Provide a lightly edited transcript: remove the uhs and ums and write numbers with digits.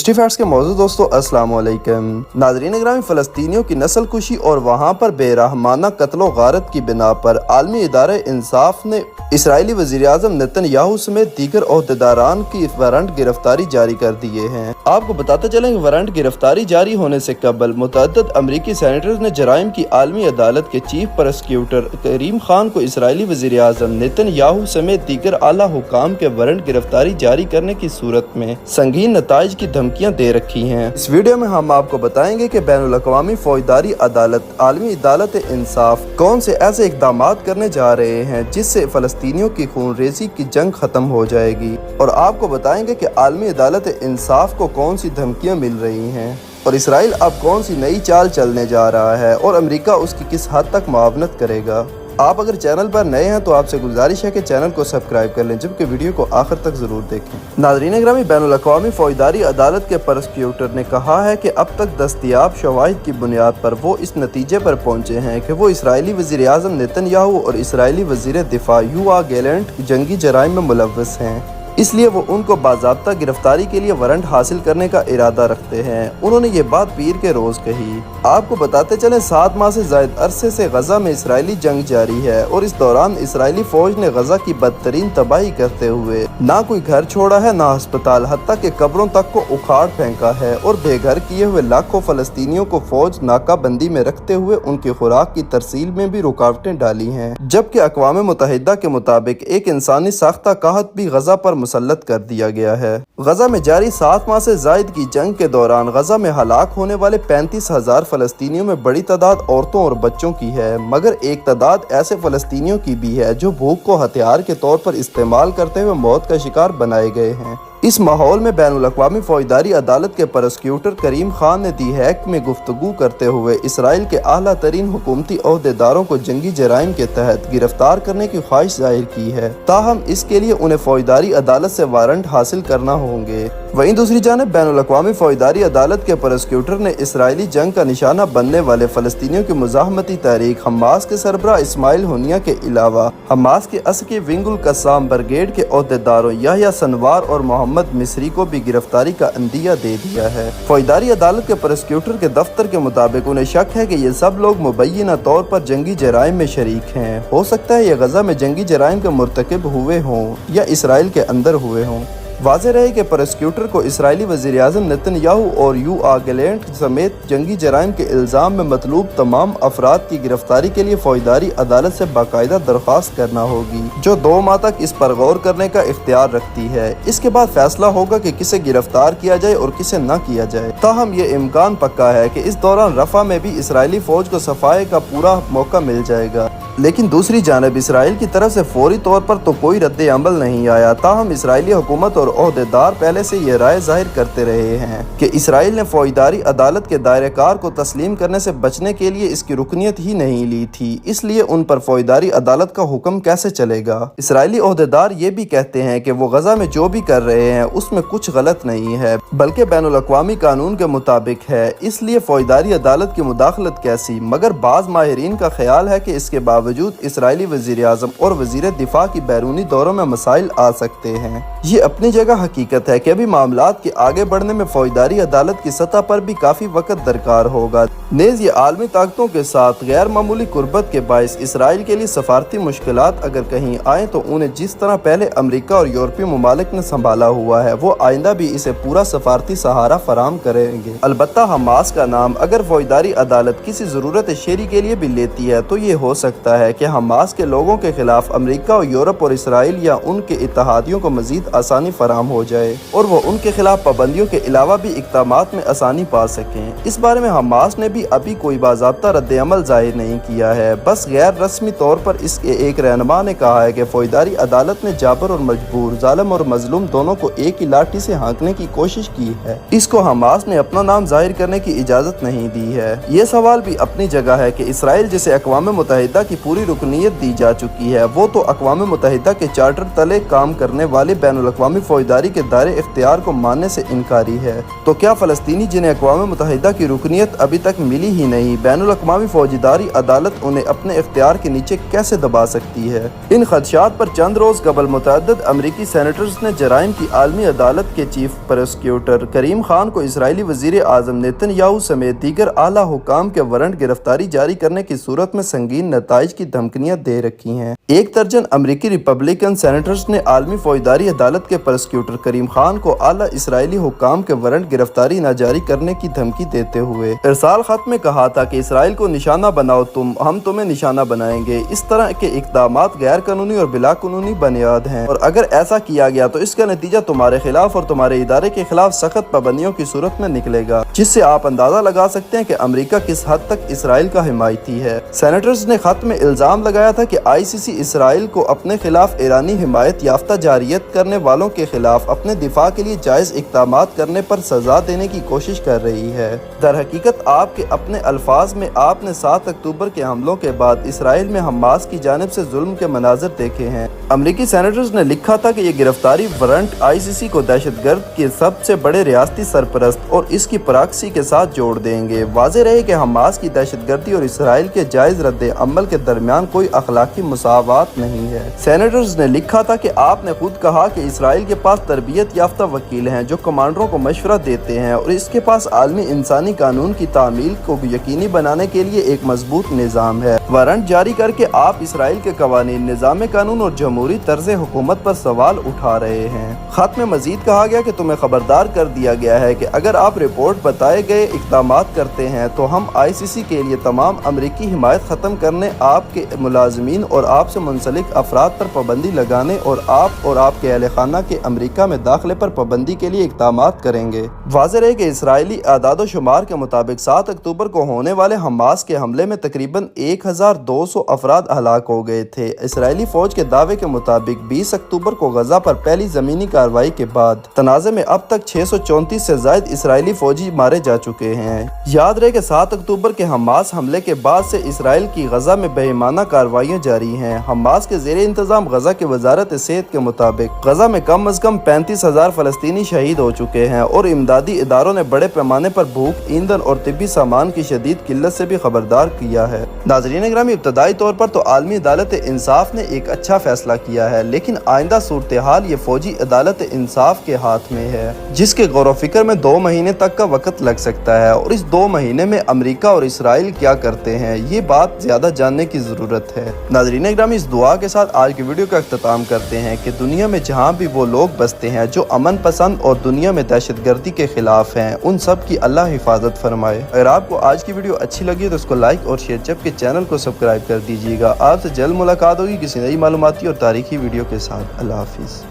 History facts के मौजूद दोस्तों अस्सलाम वालेकुम। नाज़रीन ग्रामी, फ़लस्तीनियों की नस्ल कुशी और वहाँ पर बेरहमाना कत्ल गारत की बिना पर आलमी इदारे इंसाफ ने इसराइली वज़ीर-ए-आज़म नेतन्याहू समेत दीगर ओहदेदारान की वारंट गिरफ्तारी जारी कर दिए हैं। आपको बताते चलें कि वारंट गिरफ्तारी जारी होने से कबल मुतअद्दिद अमरीकी सेनेटर्स ने जराइम की आलमी अदालत के चीफ प्रोसिक्यूटर करीम खान को इसराइली वज़ीर-ए-आज़म नेतन्याहू समेत दीगर आला हुकाम के वारंट गिरफ्तारी जारी करने की सूरत में संगीन नताइज की धमकियां दे रखी हैं। इस वीडियो में हम आपको बताएंगे कि बैनुल अक़वामी फौजदारी अदालत आलमी अदालत इंसाफ कौन से ऐसे इक़दामात करने जा रहे हैं जिससे फ़लस्तीनियों की खूनरेज़ी की जंग खत्म हो जाएगी, और आपको बताएंगे कि आलमी अदालत इंसाफ को कौन सी धमकियां मिल रही हैं और इसराइल अब कौन सी नई चाल चलने जा रहा है और अमेरिका उसकी किस हद तक मुआवनत करेगा। आप अगर चैनल पर नए हैं तो आपसे गुजारिश है कि चैनल को सब्सक्राइब कर लें, जबकि वीडियो को आखिर तक जरूर देखें। नाज़रीन ग्रामी, बैनुल अक़वामी फौजदारी अदालत के प्रोसिक्यूटर ने कहा है कि अब तक दस्तयाब शवाहिद की बुनियाद पर वो इस नतीजे पर पहुंचे हैं कि वो इसराइली वज़ीर-ए-आज़म नेतन्याहू और इसराइली वज़ीर दिफा योआव गैलेंट जंगी जराइम में मुलव्वस हैं, इसलिए वो उनको बाज़ाब्ता गिरफ्तारी के लिए वारंट हासिल करने का इरादा रखते हैं। उन्होंने ये बात पीर के रोज़ कही। आपको बताते चलें 7 माह से ज़ायद अरसे से गजा में इसराइली जंग जारी है और इस दौरान इसराइली फौज ने गजा की बदतरीन तबाही करते हुए ना कोई घर छोड़ा है, ना अस्पताल, हत्ता के कब्रों तक को उखाड़ फेंका है और बेघर किए हुए लाखों फ़लस्तीनियों को फौज नाकाबंदी में रखते हुए उनकी खुराक की तरसील में भी रुकावटें डाली हैं, जबकि अक़वाम मुत्तहिदा के मुताबिक एक इंसानी साख्ता कहत भी गजा पर मुसल्लत कर दिया गया है। गजा में जारी 7 माह से जायद की जंग के दौरान गजा में हलाक होने वाले 35,000 फ़लस्तीनियों में बड़ी तादाद औरतों और बच्चों की है, मगर एक तादाद ऐसे फ़लस्तीनियों की भी है जो भूख को हथियार के तौर पर इस्तेमाल करते हुए मौत का शिकार बनाए गए हैं। इस माहौल में बैनुल अक़वामी फौजदारी अदालत के प्रोसिक्यूटर करीम खान ने दी हैक में गुफ्तगू करते हुए इसराइल के आला तरीन हुकूमती ओहदेदारों को जंगी जराइम के तहत गिरफ्तार करने की ख्वाहिश जाहिर की है, ताहम इसके लिए उन्हें फौजदारी अदालत से वारंट हासिल करना होंगे। वहीं दूसरी जानिब बैनुल अक़वामी फौजदारी अदालत के प्रोसिक्यूटर ने इसराइली जंग का निशाना बनने वाले फ़लस्तीनियों की मुज़ाहमती तहरीक हमास के सरबराह इस्माइल हुनिया के अलावा हमास के असकी विंगुल कस्साम ब्रिगेड के ओहदेदारों याह्या सनवार और मोहम्मद मिस्री को भी गिरफ्तारी का अंदिया दे दिया है। फौजदारी अदालत के प्रोसिक्यूटर के दफ्तर के मुताबिक उन्हें शक है कि ये सब लोग मुबैना तौर पर जंगी जराइम में शरीक हैं। हो सकता है ये गजा में जंगी जराइम के मुर्तकिब हुए हों या इसराइल के अंदर हुए हों। वाज़ेह रहे कि प्रोसिक्यूटर को इसराइली वज़ीर-ए-आज़म नेतन्याहू और योआव गैलेंट समेत जंगी जराइम के इल्ज़ाम में मतलूब तमाम अफराद की गिरफ्तारी के लिए फौजदारी अदालत से बाकायदा दरख्वास्त करना होगी, जो 2 माह तक इस पर गौर करने का इख्तियार रखती है। इसके बाद फैसला होगा कि किसे गिरफ्तार किया जाए और किसे न किया जाए। ताहम ये इम्कान पक्का है कि इस दौरान रफ़ा में भी इसराइली फौज को सफाई का पूरा मौका मिल जाएगा, लेकिन दूसरी जानब इसराइल की तरफ से फौरी तौर पर तो कोई रद्द अमल नहीं आया। ताहम इसराइली हुकूमत और ओहदेदार पहले से ये राय जाहिर करते रहे हैं कि इसराइल ने फौजदारी अदालत के दायरेकार को तस्लीम करने से बचने के लिए इसकी रुकनियत ही नहीं ली थी, इसलिए उन पर फौजदारी अदालत का हुक्म कैसे चलेगा। इसराइली ओहदेदार ये भी कहते हैं कि वो गजा में जो भी कर रहे हैं उसमें कुछ गलत नहीं है, बल्कि बैनुल अक़वामी कानून के मुताबिक है, इसलिए फौजदारी अदालत की मुदाखलत कैसी। मगर बाज़ माहिरीन का ख्याल है कि इसके बावजूद इसराइली वज़ीर-ए-आज़म और वज़ीर दिफा की बैरूनी दौरों में मसाइल आ सकते हैं। ये अपनी जगह हकीकत है कि अभी मामलात के आगे बढ़ने में फौजदारी अदालत की सतह पर भी काफी वक्त दरकार होगा। नेज़ ये आलमी ताकतों के साथ गैर मामूली कुर्बत के बायस इसराइल के लिए सफारती मुश्किलात अगर कहीं आए तो उन्हें जिस तरह पहले अमेरिका और यूरोपीय ममालिक ने संभाला हुआ है वो आइंदा भी इसे पूरा सफारती सहारा फराम करेंगे। अलबत्ता हमास का नाम अगर फौजदारी अदालत किसी जरूरत शेरी के लिए भी लेती है तो ये हो सकता है कि हमास के लोगों के खिलाफ अमेरिका और यूरोप और इसराइल या उनके इत्तेहादियों को मजीद आसानी फराम हो जाए और वो उनके खिलाफ पाबंदियों के अलावा भी इक़दामात में आसानी पा सकें। इस बारे में हमास ने भी अभी कोई बाज़ाब्ता रद्द अमल जाहिर नहीं किया है, बस गैर रस्मी तौर पर इसके एक रहनुमा ने कहा है कि फौजदारी अदालत ने जाबर और मजबूर, जालिम और मजलूम दोनों को एक ही लाठी से हाँकने की कोशिश की है। इसको हमास ने अपना नाम जाहिर करने की इजाज़त नहीं दी है। ये सवाल भी अपनी जगह है कि इसराइल जिसे अक़वाम मुत्तहिदा की पूरी रुकनीत दी जा चुकी है। वो तो अक़वाम मुत्तहिदा के चार्टर तले काम करने वाले बैनुल-अक़वामी फौजदारी के दायरे इख्तियार को मानने से इनकारी है। तो क्या फ़लस्तीनी जिन्हें अक़वाम मुत्तहिदा की रुकनीत अभी तक मिली ही नहीं, बैनुल-अक़वामी फौजदारी अदालत उन्हें अपने इख्तियार के नीचे कैसे दबा सकती है? इन खदशात पर चंद रोज़ कबल मुतअद्दिद अमरीकी सेनेटर्स ने जराइम की आलमी अदालत के चीफ प्रोसिक्यूटर करीम खान को इसराइली वज़ीर आज़म नेतन्याहू समेत दीगर आला हुकाम के वारंट गिरफ्तारी जारी करने की सूरत में संगीन नताइज की धमकियां दे रखी हैं। एक दर्जन अमरीकी रिपब्लिकन सेनेटर्स ने आलमी फौजदारी अदालत के प्रोसिक्यूटर करीम खान को आला इसराइली हुकाम के वारंट गिरफ्तारी न जारी करने की धमकी देते हुए इरसाल खत में कहा था कि इसराइल को निशाना बनाओ, हम तुम्हें निशाना बनाएंगे। इस तरह के इक़दामात गैर कानूनी और बिला कानूनी बुनियाद हैं और अगर ऐसा किया गया तो इसका नतीजा तुम्हारे खिलाफ और तुम्हारे इदारे के खिलाफ सख्त पाबंदियों की सूरत में निकलेगा, जिससे आप अंदाजा लगा सकते हैं कि अमेरिका किस हद तक इसराइल का हिमायती है। सेनेटर्स ने खत में इल्जाम लगाया था कि ICC इसराइल को अपने खिलाफ ईरानी हिमायत याफ्ता जारियत करने वालों के खिलाफ अपने दिफा के लिए जायज इक़दामात करने पर सजा देने की कोशिश कर रही है। दर हकीकत आपके अपने अल्फाज में आपने 7 अक्टूबर के हमलों के बाद इसराइल में हमास की जानिब से जुल्म के मनाजिर देखे हैं। अमरीकी सेनेटर्स ने लिखा था कि ये गिरफ्तारी वारंट ICC को दहशतगर्द के सबसे बड़े रियासती सरपरस्त और इसकी प्रॉक्सी के साथ जोड़ देंगे। वाज़ेह रहे कि हमास की दहशतगर्दी और इसराइल के जायज रद्द अमल के दरमियान कोई अखलाकी मुसावात नहीं है। सेनेटर्स ने लिखा था कि आपने खुद कहा कि इसराइल के पास तरबियत याफ्ता वकील हैं जो कमांडरों को मशवरा देते हैं और इसके पास आलमी इंसानी कानून की तामील को यकीनी बनाने के लिए एक मजबूत निज़ाम है। वारंट जारी करके आप इसराइल के कवानीन, निज़ाम कानून और जमहूरी तर्ज हुकूमत पर सवाल उठा रहे हैं। खत में मजीद कहा गया कि तुम्हें खबरदार कर दिया गया है कि अगर आप रिपोर्ट बताए गए इक़दामात करते हैं तो हम ICC के लिए तमाम अमरीकी हिमायत ख़त्म करने, आपके मुलाजमीन और आपसे मुंसलिक अफराद पर पाबंदी लगाने और आप और आपके अहल खाना के अमरीका में दाखिले पर पाबंदी के लिए इक़दामात करेंगे। वाज़ेह है कि इसराइली आदाद शुमार के मुताबिक 7 अक्टूबर को होने वाले हमास के हमले में तकरीबन 1200 अफराद हलाक हो गए थे। इसराइली फौज के दावे के मुताबिक 20 अक्टूबर को गजा पर पहली ज़मीनी कार्रवाई के बाद तनाज़े में अब तक 634 से ज़ायद इसराइली फौजी मारे जा चुके हैं। याद रहे कि 7 अक्टूबर के हमास हमले के बाद से इसराइल की गजा में बेईमाना कार्रवाइयाँ जारी हैं। हमास के ज़ेरे इंतज़ाम गजा की वजारत सेहत के मुताबिक गजा में कम अज़ कम 35,000 फ़लस्तीनी शहीद हो चुके हैं और इमदादी इदारों ने बड़े पैमाने पर भूख, ईंधन और तिब्बी सामान की शदीद किल्लत से भी खबरदार किया है। नाज़रीन ग्रामी, इब्तदाई तौर पर तो आलमी अदालत इंसाफ ने एक अच्छा फैसला किया है, लेकिन आइंदा सूरत हाल ये फौजी अदालत इंसाफ के हाथ में है, जिसके गौर फिक्र में 2 महीने तक का वक्त लग सकता है और इस 2 महीने में अमेरिका और इसराइल क्या करते हैं ये बात ज्यादा जानने की जरूरत है। नाज़रीन ग्रामी, इस दुआ के साथ आज की वीडियो का अख्ताम करते हैं कि दुनिया में जहाँ भी वो लोग बसते हैं जो अमन पसंद और दुनिया में दहशतगर्दी के खिलाफ हैं, उन सब की अल्लाह हिफाजत फरमाए। अगर आपको आज की वीडियो अच्छी लगी तो उसको लाइक और शेयर, जबकि चैनल को सब्सक्राइब कर दीजिएगा। आपसे जल्द मुलाकात होगी किसी नई मालूमाती और तारीखी वीडियो के साथ। अल्लाह हाफिज़।